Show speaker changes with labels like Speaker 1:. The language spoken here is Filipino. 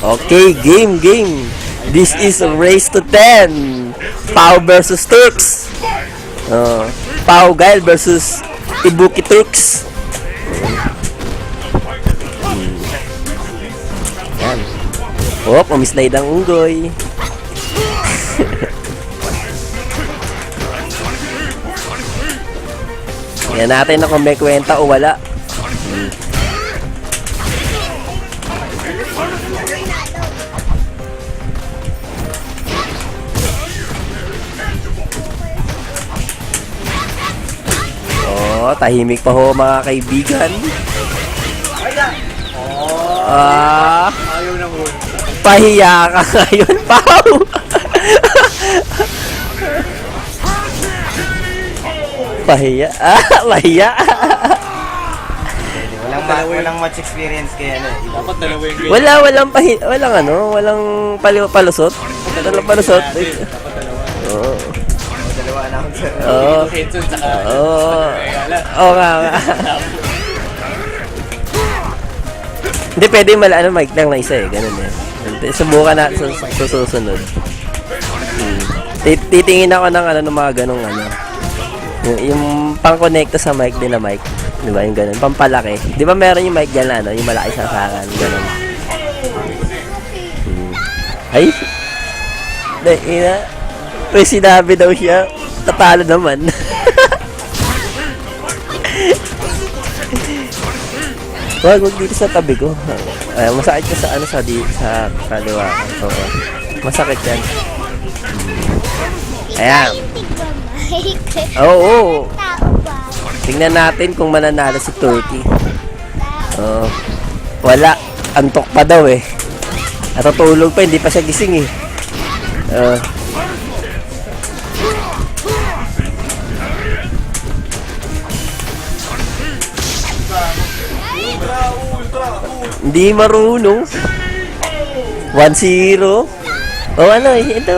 Speaker 1: Okay, game. This is a race to 10. Pau versus Turks. Pau Gail versus Ibuki Turks. Yan. Umislide ang unggoy. Tingnan natin na kung may kwenta o wala. Tahimik pa ho mga kaibigan.
Speaker 2: Ayaw na mo.
Speaker 1: Pahiya ka ngayon, Pau. Pahiya. Pahiya.
Speaker 2: Walang much experience kaya dapat dalawa yung game.
Speaker 1: Walang palusot. Walang palusot.
Speaker 2: Dalawa announcer.
Speaker 1: Oo nga. Hindi pwede mic lang na isa ganun subukan na sa susunod. Titingin ako ng mga ganung yung pang-connecta sa mic din na mic. Di ba yung ganun? Pampalaki. Di ba meron yung mic dyan na yung malaki sa sakan. Ganun. Ay! May sinabi daw siya. Tatalo naman. Wag dito sa tabi ko. Masakit ka sa kaliwa. Masakit yan. Ayan. Oo. Tingnan natin kung mananalo si Turkey. Wala. Antok pa daw Natutulog pa, hindi pa siya gising Hindi marunong. 1-0. Ito.